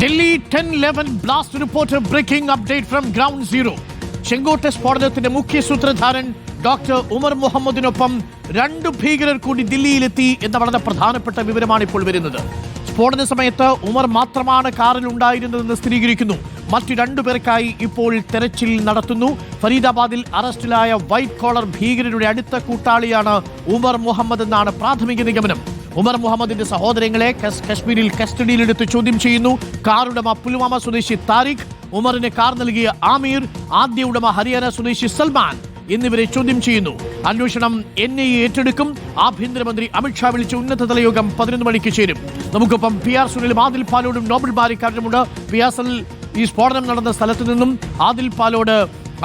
Delhi 10-11 blast reporter breaking update from ground zero. ചെങ്കോട്ട സ്ഫോടനത്തിന്റെ മുഖ്യ സൂത്രധാരൻ doctor Umar മുഹമ്മദിനൊപ്പം രണ്ട് ഭീകരർ കൂടി ദില്ലിയിലെത്തി എന്ന വളരെ പ്രധാനപ്പെട്ട വിവരമാണ് ഇപ്പോൾ വരുന്നത്. സ്ഫോടന സമയത്ത് ഉമർ മാത്രമാണ് കാറിൽ ഉണ്ടായിരുന്നതെന്ന് സ്ഥിരീകരിക്കുന്നു. മറ്റു രണ്ടുപേർക്കായി ഇപ്പോൾ തെരച്ചിൽ നടത്തുന്നു. ഫരീദാബാദിൽ അറസ്റ്റിലായ വൈറ്റ് കോളർ ഭീകരരുടെ അടുത്ത കൂട്ടാളിയാണ് ഉമർ മുഹമ്മദ് എന്നാണ് പ്രാഥമിക നിഗമനം. ഉമർ മുഹമ്മദിന്റെ സഹോദരങ്ങളെ കശ്മീരിൽ കസ്റ്റഡിയിലെടുത്ത് ചോദ്യം ചെയ്യുന്നു. കാർ ഉടമ പുൽവാമ സ്വദേശി താരിഖ്, ഉമറിന് കാർ നൽകിയ ആമീർ, ആദ്യ ഉടമ ഹരിയാന സ്വദേശി സൽമാൻ എന്നിവരെ ചോദ്യം ചെയ്യുന്നു. അന്വേഷണം NIA ഏറ്റെടുക്കും. ആഭ്യന്തരമന്ത്രി അമിത്ഷാ വിളിച്ച ഉന്നതതല യോഗം 11 മണിക്ക് ചേരും. നമുക്കൊപ്പം PR സുനിലും ആദിൽ പാലോടും നോബൽ ബാരിക്കാരനുമുണ്ട്. പിയാസൽ ഈ സ്ഫോടനം നടന്ന സ്ഥലത്തു നിന്നും ആദിൽ പാലോട്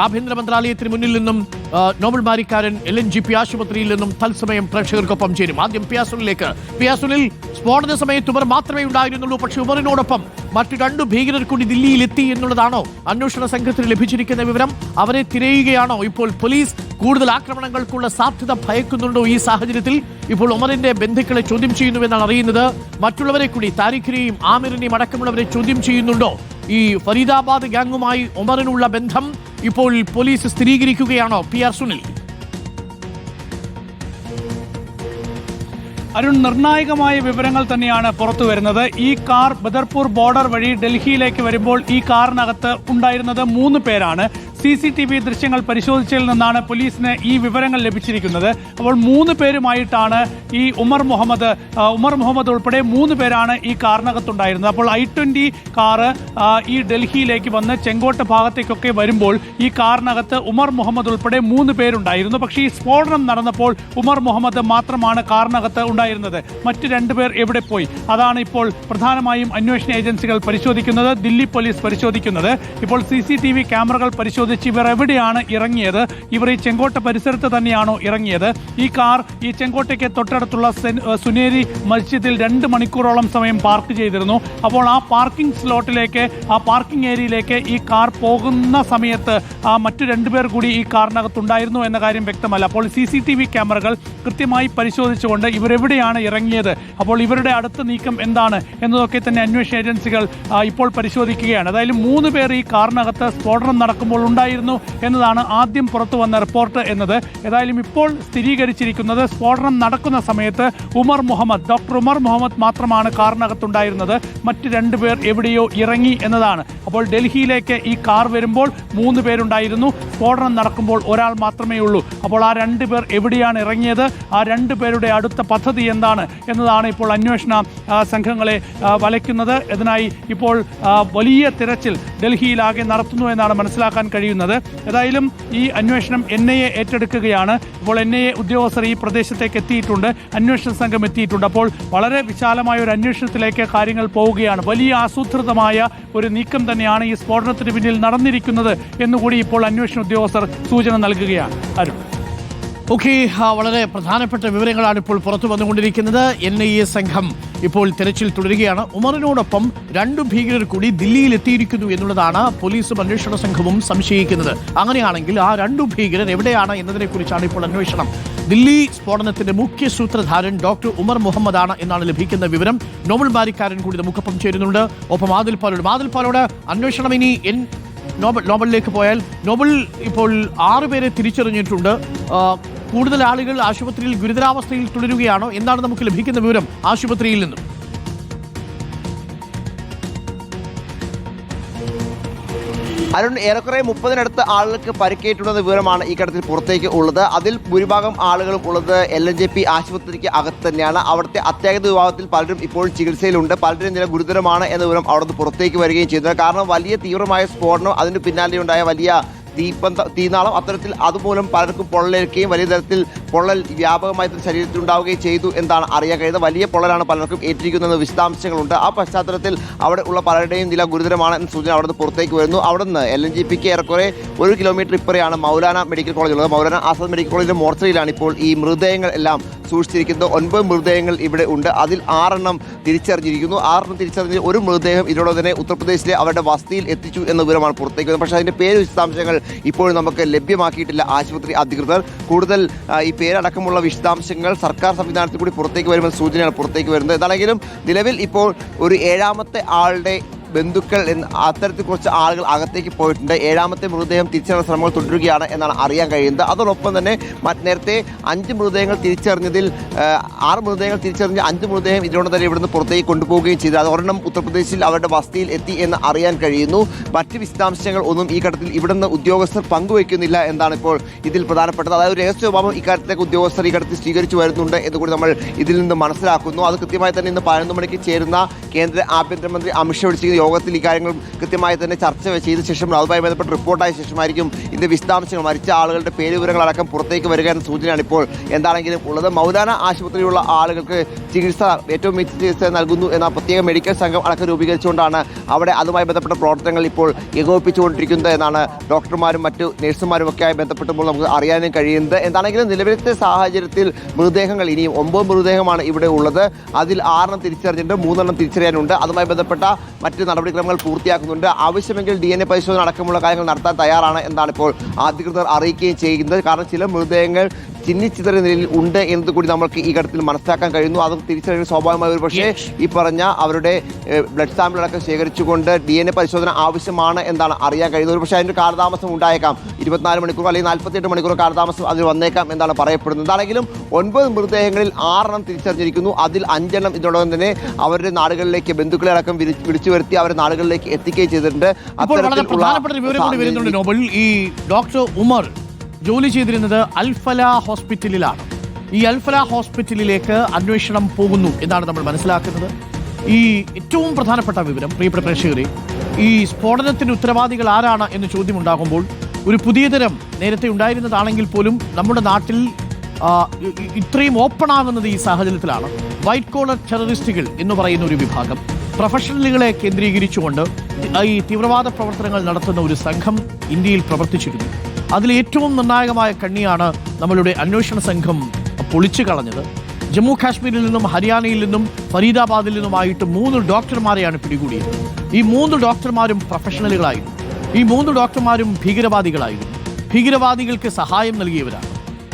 ആഭ്യന്തര മന്ത്രാലയത്തിന് മുന്നിൽ നിന്നും നോബൽ ബാരിക്കാരൻ LNGP ആശുപത്രിയിൽ നിന്നും തത്സമയം പ്രേക്ഷകർക്കൊപ്പം ചേരും. ആദ്യം പിയാസുനിലേക്ക്. പിയാസുനിൽ സ്ഫോടന സമയത്ത് ഉമർ മാത്രമേ ഉണ്ടായിരുന്നുള്ളൂ. പക്ഷേ ഉമറിനോടൊപ്പം മറ്റു രണ്ട് ഭീകരർ കൂടി ദില്ലിയിലെത്തി എന്നുള്ളതാണോ അന്വേഷണ സംഘത്തിന് ലഭിച്ചിരിക്കുന്ന വിവരം? അവരെ തിരയുകയാണോ ഇപ്പോൾ പോലീസ്? കൂടുതൽ ആക്രമണങ്ങൾക്കുള്ള സാധ്യത ഭയക്കുന്നുണ്ടോ? ഈ സാഹചര്യത്തിൽ ഇപ്പോൾ ഉമറിന്റെ ബന്ധുക്കളെ ചോദ്യം ചെയ്യുന്നുവെന്നാണ് അറിയുന്നത്. മറ്റുള്ളവരെ കൂടി താരിഖിനെയും ആമിറിനെയും അടക്കമുള്ളവരെ ചോദ്യം ചെയ്യുന്നുണ്ടോ? ഈ ഫരീദാബാദ് ഗാങ്ങുമായി ഉമറിനുള്ള ബന്ധം ഇപ്പോൾ പോലീസ് സ്ഥിരീകരിക്കുകയാണോ? PR സുനിൽ. അരുൺ, നിർണായകമായ വിവരങ്ങൾ തന്നെയാണ് പുറത്തു വരുന്നത്. ഈ കാർ ബദർപൂർ ബോർഡർ വഴി ഡൽഹിയിലേക്ക് വരുമ്പോൾ ഈ കാറിനകത്ത് ഉണ്ടായിരുന്നത് 3 പേരാണ്. CCTV ദൃശ്യങ്ങൾ പരിശോധിച്ചതിൽ നിന്നാണ് പോലീസിന് ഈ വിവരങ്ങൾ ലഭിച്ചിരിക്കുന്നത്. അപ്പോൾ 3 പേരുമായിട്ടാണ് ഈ ഉമർ മുഹമ്മദ് ഉൾപ്പെടെ 3 പേരാണ് ഈ കാറിനകത്തുണ്ടായിരുന്നത്. അപ്പോൾ I-20 കാറ് ഈ ഡൽഹിയിലേക്ക് വന്ന് ചെങ്കോട്ട ഭാഗത്തേക്കൊക്കെ വരുമ്പോൾ ഈ കാറിനകത്ത് ഉമർ മുഹമ്മദ് ഉൾപ്പെടെ 3 പേരുണ്ടായിരുന്നു. പക്ഷേ ഈ സ്ഫോടനം നടന്നപ്പോൾ ഉമർ മുഹമ്മദ് മാത്രമാണ് കാറിനകത്ത് ഉണ്ടായിരുന്നത്. മറ്റ് 2 പേർ എവിടെ പോയി? അതാണ് ഇപ്പോൾ പ്രധാനമായും അന്വേഷണ ഏജൻസികൾ പരിശോധിക്കുന്നത്, ദില്ലി പോലീസ് പരിശോധിക്കുന്നത്. ഇപ്പോൾ CCTV ക്യാമറകൾ പരിശോധിച്ച് ഇവർ എവിടെയാണ് ഇറങ്ങിയത്, ഇവർ ഈ ചെങ്കോട്ട പരിസരത്ത് തന്നെയാണോ ഇറങ്ങിയത്? ഈ കാർ ഈ ചെങ്കോട്ടയ്ക്ക് തൊട്ടടുത്തുള്ള സുനേരി മസ്ജിദിൽ 2 മണിക്കൂറോളം സമയം പാർക്ക് ചെയ്തിരുന്നു. അപ്പോൾ ആ പാർക്കിംഗ് സ്ലോട്ടിലേക്ക്, ആ പാർക്കിംഗ് ഏരിയയിലേക്ക് ഈ കാർ പോകുന്ന സമയത്ത് മറ്റു 2 പേർ കൂടി ഈ കാറിനകത്തുണ്ടായിരുന്നു എന്ന കാര്യം വ്യക്തമല്ല. അപ്പോൾ CCTV ക്യാമറകൾ കൃത്യമായി പരിശോധിച്ചുകൊണ്ട് ഇവരെവിടെയാണ് ഇറങ്ങിയത്, അപ്പോൾ ഇവരുടെ അടുത്ത നീക്കം എന്താണ് എന്നതൊക്കെ തന്നെ അന്വേഷണ ഏജൻസികൾ ഇപ്പോൾ പരിശോധിക്കുകയാണ്. അതായത് 3 പേർ ഈ കാറിനകത്ത് സ്ഫോടനം നടക്കുമ്പോൾ ഉണ്ടായിരുന്നു എന്നതാണ് ആദ്യം പുറത്തു വന്ന റിപ്പോർട്ട് എന്നത്. ഏതായാലും ഇപ്പോൾ സ്ഥിരീകരിച്ചിരിക്കുന്നത് സ്ഫോടനം നടക്കുന്ന സമയത്ത് ഡോക്ടർ ഉമർ മുഹമ്മദ് മാത്രമാണ് കാറിനകത്തുണ്ടായിരുന്നത്. മറ്റ് 2 പേർ എവിടെയോ ഇറങ്ങി എന്നതാണ്. അപ്പോൾ ഡൽഹിയിലേക്ക് ഈ കാർ വരുമ്പോൾ 3 പേരുണ്ടായിരുന്നു, സ്ഫോടനം നടക്കുമ്പോൾ ഒരാൾ മാത്രമേ ഉള്ളൂ. അപ്പോൾ ആ 2 പേർ എവിടെയാണ് ഇറങ്ങിയത്, ആ 2 പേരുടെ അടുത്ത പദ്ധതി എന്താണ് എന്നതാണ് ഇപ്പോൾ അന്വേഷണ സംഘങ്ങളെ വലയ്ക്കുന്നത്. ഇതിനായി ഇപ്പോൾ വലിയ തിരച്ചിൽ ഡൽഹിയിലാകെ നടത്തുന്നു എന്നാണ് മനസ്സിലാക്കാൻ കഴിയുന്നത്. ഏതായാലും ഈ അന്വേഷണം NIA ഏറ്റെടുക്കുകയാണ്. ഇപ്പോൾ NIA ഉദ്യോഗസ്ഥർ ഈ പ്രദേശത്തേക്ക് എത്തിയിട്ടുണ്ട്, അന്വേഷണ സംഘം എത്തിയിട്ടുണ്ട്. അപ്പോൾ വളരെ വിശാലമായ ഒരു അന്വേഷണത്തിലേക്ക് കാര്യങ്ങൾ പോവുകയാണ്. വലിയ ആസൂത്രിതമായ ഒരു നീക്കം തന്നെയാണ് ഈ സ്ഫോടനത്തിന് പിന്നിൽ നടന്നിരിക്കുന്നത് എന്നുകൂടി ഇപ്പോൾ അന്വേഷണ ഉദ്യോഗസ്ഥർ സൂചന നൽകുകയാണ്. അരുൺ. ഓക്കെ, വളരെ പ്രധാനപ്പെട്ട വിവരങ്ങളാണ് ഇപ്പോൾ പുറത്തു വന്നുകൊണ്ടിരിക്കുന്നത്. NIA സംഘം ഇപ്പോൾ തെരച്ചിൽ തുടരുകയാണ്. ഉമറിനോടൊപ്പം 2 ഭീകരർ കൂടി ദില്ലിയിൽ എത്തിയിരിക്കുന്നു എന്നുള്ളതാണ് പോലീസും അന്വേഷണ സംഘവും സംശയിക്കുന്നത്. അങ്ങനെയാണെങ്കിൽ ആ 2 ഭീകരർ എവിടെയാണ് എന്നതിനെ കുറിച്ചാണ് ഇപ്പോൾ അന്വേഷണം. ദില്ലി സ്ഫോടനത്തിന്റെ മുഖ്യ സൂത്രധാരൻ ഡോക്ടർ ഉമർ മുഹമ്മദ് ആണ് എന്നാണ് ലഭിക്കുന്ന വിവരം. നോബൽ ബാരിക്കാരൻ കൂടി നമുക്കൊപ്പം ചേരുന്നുണ്ട്. ഒപ്പം ആദിൽ പാലോട് അന്വേഷണം ഇനി നോബലിലേക്ക് പോയാൽ, നോബൽ ഇപ്പോൾ 6 പേരെ തിരിച്ചറിഞ്ഞിട്ടുണ്ട്. കൂടുതൽ ആളുകൾ ആശുപത്രിയിൽ ഗുരുതരാവസ്ഥയിൽ തുടരുകയാണോ? എന്താണ് നമുക്ക് ലഭിക്കുന്ന വിവരം ആശുപത്രിയിൽ നിന്നും? അരുൺ, ഏറെക്കുറെ 30-നടുത്ത് ആളുകൾക്ക് പരിക്കേറ്റുണ്ടെന്ന വിവരമാണ് ഈ ഘട്ടത്തിൽ പുറത്തേക്ക് ഉള്ളത്. അതിൽ ഭൂരിഭാഗം ആളുകളും ഉള്ളത് LNGP ആശുപത്രിക്ക് അകത്ത് തന്നെയാണ്. അവിടുത്തെ അത്യാഹിത വിഭാഗത്തിൽ പലരും ഇപ്പോൾ ചികിത്സയിലുണ്ട്. പലരും നില ഗുരുതരമാണ് എന്ന വിവരം അവിടുന്ന് പുറത്തേക്ക് വരികയും ചെയ്യുന്നത്. കാരണം വലിയ തീവ്രമായ സ്ഫോടനം, അതിന് പിന്നാലെയുണ്ടായ വലിയ തീനാളം, അത്തരത്തിൽ അതുമൂലം പലർക്കും പൊള്ളലേൽക്കുകയും വലിയ തരത്തിൽ പൊള്ളൽ വ്യാപകമായി ശരീരത്തിൽ ഉണ്ടാവുകയും ചെയ്തു എന്നാണ് അറിയാൻ കഴിയുന്നത്. വലിയ പൊള്ളലാണ് പലർക്കും ഏറ്റിരിക്കുന്ന വിശദാംശങ്ങളുണ്ട്. ആ പശ്ചാത്തലത്തിൽ അവിടെ ഉള്ള പലരുടെയും നില ഗുരുതരമാണ് എന്ന സൂചന അവിടുന്ന് പുറത്തേക്ക് വരുന്നു. അവിടുന്ന് LNGPക്ക് ഏറെക്കുറെ 1 കിലോമീറ്റർ ഇപ്പുറയാണ് മൗലാന മെഡിക്കൽ കോളേജ് ഉള്ളത്. മൗലാന ആസാദ് മെഡിക്കൽ കോളേജിന്റെ മോർച്ചറിയിലാണ് ഇപ്പോൾ ഈ മൃതദേഹങ്ങൾ എല്ലാം സൂക്ഷിച്ചിരിക്കുന്നത്. 9 മൃതദേഹങ്ങൾ ഇവിടെ ഉണ്ട്. അതിൽ 6 എണ്ണം തിരിച്ചറിഞ്ഞിരിക്കുന്നു. 6 എണ്ണം തിരിച്ചറിഞ്ഞ ഒരു മൃതദേഹം ഇതിനോട് തന്നെ ഉത്തർപ്രദേശിലെ അവരുടെ വസതിയിൽ എത്തിച്ചു എന്ന വിവരമാണ് പുറത്തേക്ക് വരുന്നത്. പക്ഷേ അതിന്റെ പേര് വിശദാംശങ്ങൾ ഇപ്പോഴും നമുക്ക് ലഭ്യമാക്കിയിട്ടില്ല ആശുപത്രി അധികൃതർ. കൂടുതൽ ഈ പേരടക്കമുള്ള വിശദാംശങ്ങൾ സർക്കാർ സംവിധാനത്തിൽ കൂടി പുറത്തേക്ക് വരുമെന്ന സൂചനയാണ് പുറത്തേക്ക് വരുന്നത്. എന്താണെങ്കിലും നിലവിൽ ഇപ്പോൾ ഒരു 7ാമത്തെ ആളുടെ ബന്ധുക്കൾ അത്തരത്തിൽ കുറച്ച് ആളുകൾ അകത്തേക്ക് പോയിട്ടുണ്ട്. 7ാമത്തെ മൃതദേഹം തിരിച്ചറിയാൻ ശ്രമങ്ങൾ തുടരുകയാണ് എന്നാണ് അറിയാൻ കഴിയുന്നത്. അതോടൊപ്പം തന്നെ നേരത്തെ 5 മൃതദേഹങ്ങൾ തിരിച്ചറിഞ്ഞതിൽ 6 മൃതദേഹങ്ങൾ തിരിച്ചറിഞ്ഞ് 5 മൃതദേഹം ഇതിനോട് തന്നെ ഇവിടുന്ന് പുറത്തേക്ക് കൊണ്ടുപോവുകയും ചെയ്തു. അത് ഒരെണ്ണം ഉത്തർപ്രദേശിൽ അവരുടെ വസതിയിൽ എത്തി എന്ന് അറിയാൻ കഴിയുന്നു. മറ്റ് വിശദാംശങ്ങൾ ഒന്നും ഈ ഘട്ടത്തിൽ ഇവിടുന്ന് ഉദ്യോഗസ്ഥർ പങ്കുവയ്ക്കുന്നില്ല എന്നാണ് ഇപ്പോൾ ഇതിൽ പ്രധാനപ്പെട്ടത്. അതായത് രഹസ്യ സ്വഭാവം ഇക്കാര്യത്തിലേക്ക് ഉദ്യോഗസ്ഥർ ഈ ഘട്ടത്തിൽ സ്വീകരിച്ചു വരുന്നുണ്ട് എന്നുകൂടി നമ്മൾ ഇതിൽ നിന്ന് മനസ്സിലാക്കുന്നു. അത് കൃത്യമായി തന്നെ ഇന്ന് 11 മണിക്ക് ചേരുന്ന കേന്ദ്ര ആഭ്യന്തരമന്ത്രി അമിത്ഷാ വിളിച്ചിരിക്കുന്ന യോഗത്തിൽ ഇക്കാര്യങ്ങൾ കൃത്യമായി തന്നെ ചർച്ച ചെയ്ത ശേഷം അതുമായി ബന്ധപ്പെട്ട റിപ്പോർട്ടായ ശേഷമായിരിക്കും ഇതിന്റെ വിശദാംശങ്ങൾ മരിച്ച ആളുകളുടെ പേര് വിവരങ്ങളടക്കം പുറത്തേക്ക് വരിക എന്ന സൂചനയാണ് ഇപ്പോൾ എന്താണെങ്കിലും ഉള്ളത്. മൗലാന ആശുപത്രിയിലുള്ള ആളുകൾക്ക് ചികിത്സ ഏറ്റവും മികച്ച ചികിത്സ നൽകുന്നു എന്ന പ്രത്യേക മെഡിക്കൽ സംഘം അടക്കം രൂപീകരിച്ചുകൊണ്ടാണ് അവിടെ അതുമായി ബന്ധപ്പെട്ട പ്രവർത്തനങ്ങൾ ഇപ്പോൾ ഏകോപിപ്പിച്ചുകൊണ്ടിരിക്കുന്നത് എന്നാണ് ഡോക്ടർമാരും മറ്റു നഴ്സുമാരും ഒക്കെയായി ബന്ധപ്പെട്ടുമ്പോൾ നമുക്ക് അറിയാനും കഴിയുന്നത്. എന്താണെങ്കിലും നിലവിലത്തെ സാഹചര്യത്തിൽ മൃതദേഹങ്ങൾ ഇനിയും 9 മൃതദേഹമാണ് ഇവിടെ ഉള്ളത്. അതിൽ 6 തിരിച്ചറിഞ്ഞിട്ടുണ്ട്, 3 തിരിച്ചറിയാനുണ്ട്. അതുമായി ബന്ധപ്പെട്ട മറ്റ് നടപടിക്രമങ്ങൾ പൂർത്തിയാക്കുന്നുണ്ട്. ആവശ്യമെങ്കിൽ DNA പരിശോധന അടക്കമുള്ള കാര്യങ്ങൾ നടത്താൻ തയ്യാറാണ് എന്നാണ് ഇപ്പോൾ അധികൃതർ അറിയിക്കുകയും ചെയ്യുന്നത്. കാരണം ചില മൃതദേഹങ്ങൾ ചിന്നിച്ചിതറിയ നിലയിൽ ഉണ്ട് എന്നത് കൂടി നമുക്ക് ഈ ഘട്ടത്തിൽ മനസ്സിലാക്കാൻ കഴിയുന്നു. അത് തിരിച്ചറിയാൻ സ്വാഭാവികമായ ഒരു പക്ഷേ ഈ പറഞ്ഞ അവരുടെ ബ്ലഡ് സാമ്പിൾ അടക്കം ശേഖരിച്ചുകൊണ്ട് DNA പരിശോധന ആവശ്യമാണ് എന്നാണ് അറിയാൻ കഴിയുന്നത്. ഒരു പക്ഷേ അതിൻ്റെ കാലതാമസം ഉണ്ടായേക്കാം. 24 മണിക്കൂർ അല്ലെങ്കിൽ 48 മണിക്കൂർ കാലതാമസം അതിൽ വന്നേക്കാം എന്നാണ് പറയപ്പെടുന്നത്. എന്താണെങ്കിലും 9 മൃതദേഹങ്ങളിൽ 6 തിരിച്ചറിഞ്ഞിരിക്കുന്നു. അതിൽ 5 ഇതിനോടൊപ്പം തന്നെ അവരുടെ നാടുകളിലേക്ക് ബന്ധുക്കളെ അടക്കം വിളിച്ചു വരുത്തി അവരുടെ നാടുകളിലേക്ക് എത്തിക്കുകയും ചെയ്തിട്ടുണ്ട്. ഈ ഡോക്ടർ ഉമർ ജോലി ചെയ്തിരുന്നത് അൽഫല ഹോസ്പിറ്റലിലാണ്. ഈ അൽഫല ഹോസ്പിറ്റലിലേക്ക് അന്വേഷണം പോകുന്നു എന്നാണ് നമ്മൾ മനസ്സിലാക്കുന്നത്. ഈ ഏറ്റവും പ്രധാനപ്പെട്ട വിവരം, പ്രിയപ്പെട്ട പ്രേക്ഷകരെ, ഈ സ്ഫോടനത്തിന് ഉത്തരവാദികൾ ആരാണ് എന്ന് ചോദ്യമുണ്ടാകുമ്പോൾ ഒരു പുതിയ തരം നേരത്തെ ഉണ്ടായിരുന്നതാണെങ്കിൽ പോലും നമ്മുടെ നാട്ടിൽ ഇത്രയും ഓപ്പൺ ആകുന്നത് ഈ സാഹചര്യത്തിലാണ്. വൈറ്റ് കോളർ ടെററിസ്റ്റുകൾ എന്ന് പറയുന്ന ഒരു വിഭാഗം പ്രൊഫഷണലുകളെ കേന്ദ്രീകരിച്ചുകൊണ്ട് ഈ തീവ്രവാദ പ്രവർത്തനങ്ങൾ നടത്തുന്ന ഒരു സംഘം ഇന്ത്യയിൽ പ്രവർത്തിച്ചിരുന്നു. അതിൽ ഏറ്റവും നിർണായകമായ കണ്ണിയാണ് നമ്മളുടെ അന്വേഷണ സംഘം പൊളിച്ചു കളഞ്ഞത്. ജമ്മു കാശ്മീരിൽ നിന്നും ഹരിയാനയിൽ നിന്നും ഫരീദാബാദിൽ നിന്നുമായിട്ട് 3 ഡോക്ടർമാരെയാണ് പിടികൂടിയത്. ഈ 3 ഡോക്ടർമാരും പ്രൊഫഷണലുകളായിരുന്നു. ഈ 3 ഡോക്ടർമാരും ഭീകരവാദികളായിരുന്നു. ഭീകരവാദികൾക്ക് സഹായം നൽകിയവരാണ്.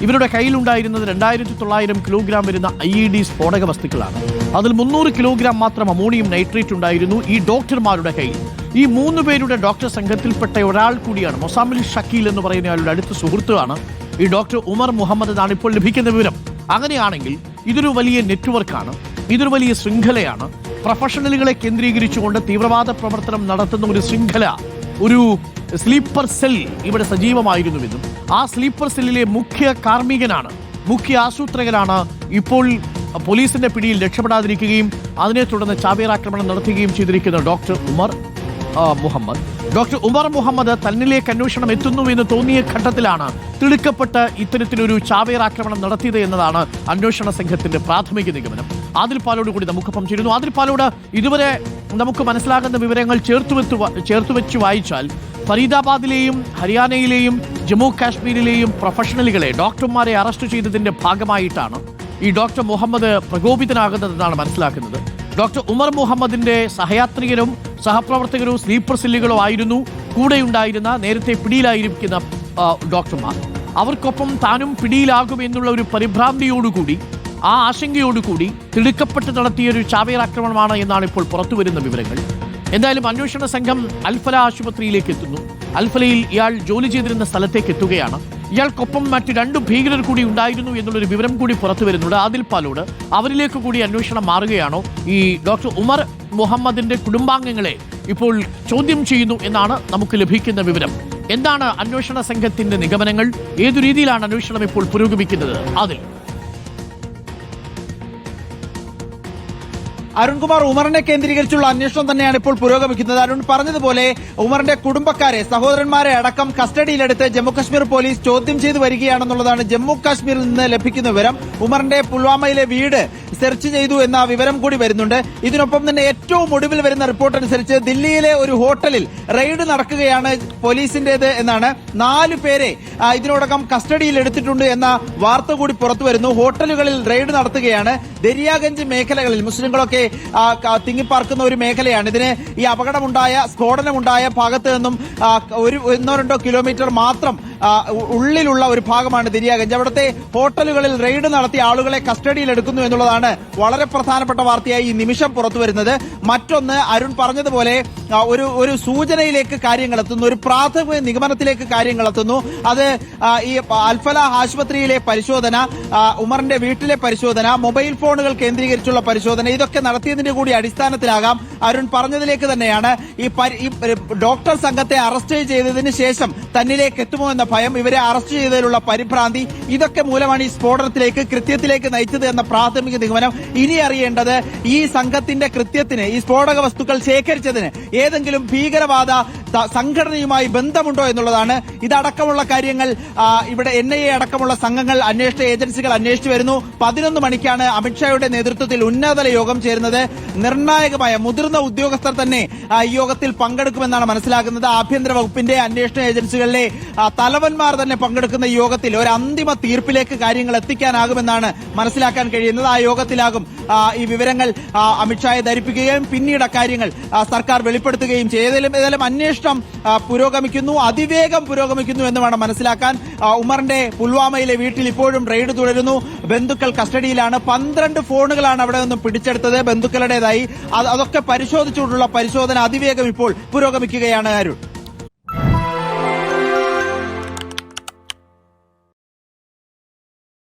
ഇവരുടെ കയ്യിലുണ്ടായിരുന്നത് 2900 കിലോഗ്രാം വരുന്ന IED സ്ഫോടക വസ്തുക്കളാണ്. അതിൽ 300 കിലോഗ്രാം മാത്രം അമോണിയം നൈട്രേറ്റ് ഉണ്ടായിരുന്നു ഈ ഡോക്ടർമാരുടെ കയ്യിൽ. ഈ 3 പേരുടെ ഡോക്ടർ സംഘത്തിൽപ്പെട്ട ഒരാൾ കൂടിയാണ് മൊസാമിൽ ഷക്കീൽ എന്ന് പറയുന്ന ആളുടെ അടുത്ത സുഹൃത്തുമാണ് ഈ ഡോക്ടർ ഉമർ മുഹമ്മദ് എന്നാണ് ഇപ്പോൾ ലഭിക്കുന്ന വിവരം. അങ്ങനെയാണെങ്കിൽ ഇതൊരു വലിയ നെറ്റ്വർക്കാണ്, ഇതൊരു വലിയ ശൃംഖലയാണ്. പ്രൊഫഷണലുകളെ കേന്ദ്രീകരിച്ചുകൊണ്ട് തീവ്രവാദ പ്രവർത്തനം നടത്തുന്ന ഒരു ശൃംഖല, ഒരു സ്ലീപ്പർ സെൽ ഇവിടെ സജീവമായിരുന്നുവെന്നും ആ സ്ലീപ്പർ സെല്ലിലെ മുഖ്യ കാർമ്മികനാണ്, മുഖ്യ ആസൂത്രകനാണ് ഇപ്പോൾ പോലീസിന്റെ പിടിയിൽ രക്ഷപ്പെടാതിരിക്കുകയും അതിനെ തുടർന്ന് ചാവേറാക്രമണം നടത്തുകയും ചെയ്തിരിക്കുന്ന ഡോക്ടർ ഉമർ മുഹമ്മദ്. ഡോക്ടർ ഉമർ മുഹമ്മദ് തന്നിലേക്ക് അന്വേഷണം എത്തുന്നു എന്ന് തോന്നിയ ഘട്ടത്തിലാണ് തിടുക്കപ്പെട്ട് ഇത്തരത്തിലൊരു ചാവേറാക്രമണം നടത്തിയത് എന്നതാണ് അന്വേഷണ സംഘത്തിന്റെ പ്രാഥമിക നിഗമനം. ആദിൽ പാലോട് കൂടി നമുക്കൊപ്പം ചേരുന്നു. ആദിൽ പാലോട്, ഇതുവരെ നമുക്ക് മനസ്സിലാകുന്ന വിവരങ്ങൾ ചേർത്തുവെച്ച് വായിച്ചാൽ ഫരീദാബാദിലെയും ഹരിയാനയിലെയും ജമ്മു കാശ്മീരിലെയും പ്രൊഫഷണലുകളെ, ഡോക്ടർമാരെ അറസ്റ്റ് ചെയ്തതിന്റെ ഭാഗമായിട്ടാണ് ഈ ഡോക്ടർ മുഹമ്മദ് പ്രകോപിതനാകുന്നതെന്നാണ് മനസ്സിലാക്കുന്നത്. ഡോക്ടർ ഉമർ മുഹമ്മദിന്റെ സഹയാത്രികരും സഹപ്രവർത്തകരോ സ്ലീപ്പർ സെല്ലുകളോ ആയിരുന്നു കൂടെയുണ്ടായിരുന്ന നേരത്തെ പിടിയിലായിരിക്കുന്ന ഡോക്ടർമാർ. അവർക്കൊപ്പം താനും പിടിയിലാകുമെന്നുള്ള ഒരു പരിഭ്രാന്തിയോടുകൂടി, ആ ആശങ്കയോടുകൂടി തിടുക്കപ്പെട്ട് നടത്തിയൊരു ചാവേറാക്രമണമാണ് എന്നാണ് ഇപ്പോൾ പുറത്തുവരുന്ന വിവരങ്ങൾ. എന്തായാലും അന്വേഷണ സംഘം അൽഫല ആശുപത്രിയിലേക്ക് എത്തുന്നു. അൽഫലയിൽ ഇയാൾ ജോലി ചെയ്തിരുന്ന സ്ഥലത്തേക്ക് എത്തുകയാണ്. ഇയാൾക്കൊപ്പം മറ്റ് 2 ഭീകരർ കൂടി ഉണ്ടായിരുന്നു എന്നുള്ളൊരു വിവരം കൂടി പുറത്തു വരുന്നുണ്ട്. ആദിൽ പാലോട്, അവരിലേക്ക് കൂടി അന്വേഷണം മാറുകയാണോ? ഈ ഡോക്ടർ ഉമർ മുഹമ്മദിന്റെ കുടുംബാംഗങ്ങളെ ഇപ്പോൾ ചോദ്യം ചെയ്യുന്നു എന്നാണ് നമുക്ക് ലഭിക്കുന്ന വിവരം. എന്താണ് അന്വേഷണ സംഘത്തിന്റെ നിഗമനങ്ങൾ? ഏതു രീതിയിലാണ് അന്വേഷണം ഇപ്പോൾ പുരോഗമിക്കുന്നത്? അതിൽ അരുൺകുമാർ, ഉമറിനെ കേന്ദ്രീകരിച്ചുള്ള അന്വേഷണം തന്നെയാണ് ഇപ്പോൾ പുരോഗമിക്കുന്നത്. അരുൺ പറഞ്ഞതുപോലെ ഉമറിന്റെ കുടുംബക്കാരെ, സഹോദരന്മാരെ അടക്കം കസ്റ്റഡിയിലെടുത്ത് ജമ്മുകശ്മീർ പോലീസ് ചോദ്യം ചെയ്തു വരികയാണെന്നുള്ളതാണ് ജമ്മു കാശ്മീരിൽ നിന്ന് ലഭിക്കുന്ന വിവരം. ഉമറിന്റെ പുൽവാമയിലെ വീട് സെർച്ച് ചെയ്തു എന്ന വിവരം കൂടി വരുന്നുണ്ട്. ഇതിനൊപ്പം തന്നെ ഏറ്റവും ഒടുവിൽ വരുന്ന റിപ്പോർട്ട് അനുസരിച്ച് ദില്ലിയിലെ ഒരു ഹോട്ടലിൽ റെയ്ഡ് നടക്കുകയാണ് പോലീസിന്റേത് എന്നാണ്. 4 പേരെ ഇതിനോടകം കസ്റ്റഡിയിൽ എടുത്തിട്ടുണ്ട് എന്ന വാർത്ത കൂടി പുറത്തു വരുന്നു. ഹോട്ടലുകളിൽ റെയ്ഡ് നടത്തുകയാണ്. ദരിയാഗഞ്ച് മേഖലകളിൽ മുസ്ലിങ്ങളൊക്കെ തിങ്ങിപ്പാർക്കുന്ന ഒരു മേഖലയാണ്. ഇതിന് ഈ അപകടമുണ്ടായ, സ്ഫോടനമുണ്ടായ ഭാഗത്ത് നിന്നും 1-2 കിലോമീറ്റർ മാത്രം ഉള്ളിലുള്ള ഒരു ഭാഗമാണ് ദരിയാഗഞ്ച്. അവിടുത്തെ ഹോട്ടലുകളിൽ റെയ്ഡ് നടത്തി ആളുകളെ കസ്റ്റഡിയിൽ എടുക്കുന്നു എന്നുള്ളതാണ് വളരെ പ്രധാനപ്പെട്ട വാർത്തയായി ഈ നിമിഷം പുറത്തു വരുന്നത്. മറ്റൊന്ന്, അരുൺ പറഞ്ഞതുപോലെ ഒരു സൂചനയിലേക്ക് കാര്യങ്ങൾ എത്തുന്നു, ഒരു പ്രാഥമിക നിഗമനത്തിലേക്ക് കാര്യങ്ങൾ എത്തുന്നു. അത് ഈ അൽഫലാഹ് ആശുപത്രിയിലെ പരിശോധന, ഉമറിന്റെ വീട്ടിലെ പരിശോധന, മൊബൈൽ ഫോണുകൾ കേന്ദ്രീകരിച്ചുള്ള പരിശോധന, ഇതൊക്കെ നടത്തിയതിന്റെ കൂടി അടിസ്ഥാനത്തിലാകാം അരുൺ പറഞ്ഞതിലേക്ക് തന്നെയാണ് ഈ ഡോക്ടർ സംഘത്തെ അറസ്റ്റ് ചെയ്തതിന് ശേഷം തന്നിലേക്ക് എത്തുമോ എന്ന ഭയം, ഇവരെ അറസ്റ്റ് ചെയ്തതിലുള്ള പരിഭ്രാന്തി, ഇതൊക്കെ മൂലമാണ് ഈ സ്ഫോടനത്തിലേക്ക് കൃത്യത്തിലേക്ക് നയിച്ചത് എന്ന പ്രാഥമിക നിഗമനം. ഇനി അറിയേണ്ടത് ഈ സംഘത്തിന്റെ കൃത്യത്തിന്, ഈ സ്ഫോടക വസ്തുക്കൾ ശേഖരിച്ചതിന് ഏതെങ്കിലും ഭീകരവാദ സംഘടനയുമായി ബന്ധമുണ്ടോ എന്നുള്ളതാണ്. ഇതടക്കമുള്ള കാര്യങ്ങൾ ഇവിടെ NIA അടക്കമുള്ള സംഘങ്ങൾ, അന്വേഷണ ഏജൻസികൾ അന്വേഷിച്ചു വരുന്നു. 11 മണിക്കാണ് അമിത്ഷായുടെ നേതൃത്വത്തിൽ ഉന്നതതല യോഗം ചേരുന്നത്. നിർണായകമായ മുതിർന്ന ഉദ്യോഗസ്ഥർ തന്നെ ഈ യോഗത്തിൽ പങ്കെടുക്കുമെന്നാണ് മനസ്സിലാക്കുന്നത്. ആഭ്യന്തര വകുപ്പിന്റെ, അന്വേഷണ ഏജൻസികളിലെ തലവന്മാർ തന്നെ പങ്കെടുക്കുന്ന ഈ യോഗത്തിൽ ഒരു അന്തിമ തീർപ്പിലേക്ക് കാര്യങ്ങൾ എത്തിക്കാനാകുമെന്നാണ് മനസ്സിലാക്കാൻ കഴിയുന്നത്. ആ യോഗത്തിലാകും ഈ വിവരങ്ങൾ അമിത്ഷായെ ധരിപ്പിക്കുകയും പിന്നീട് അക്കാര്യങ്ങൾ സർക്കാർ വെളിപ്പെടുത്തുകയും ചെയ്യും. ഏതായാലും അന്വേഷണം പുരോഗമിക്കുന്നു, അതിവേഗം പുരോഗമിക്കുന്നു എന്ന് വേണം മനസ്സിലാക്കാൻ. ഉമറിന്റെ പുൽവാമയിലെ വീട്ടിൽ ഇപ്പോഴും റെയ്ഡ് തുടരുന്നു. ബന്ധുക്കൾ കസ്റ്റഡിയിലാണ്. 12 ഫോണുകളാണ് അവിടെ നിന്നും പിടിച്ചെടുത്തത് ബന്ധുക്കളുടേതായി. അതൊക്കെ പരിശോധിച്ചുകൊണ്ടുള്ള പരിശോധന അതിവേഗം ഇപ്പോൾ പുരോഗമിക്കുകയാണ് അരുൺ.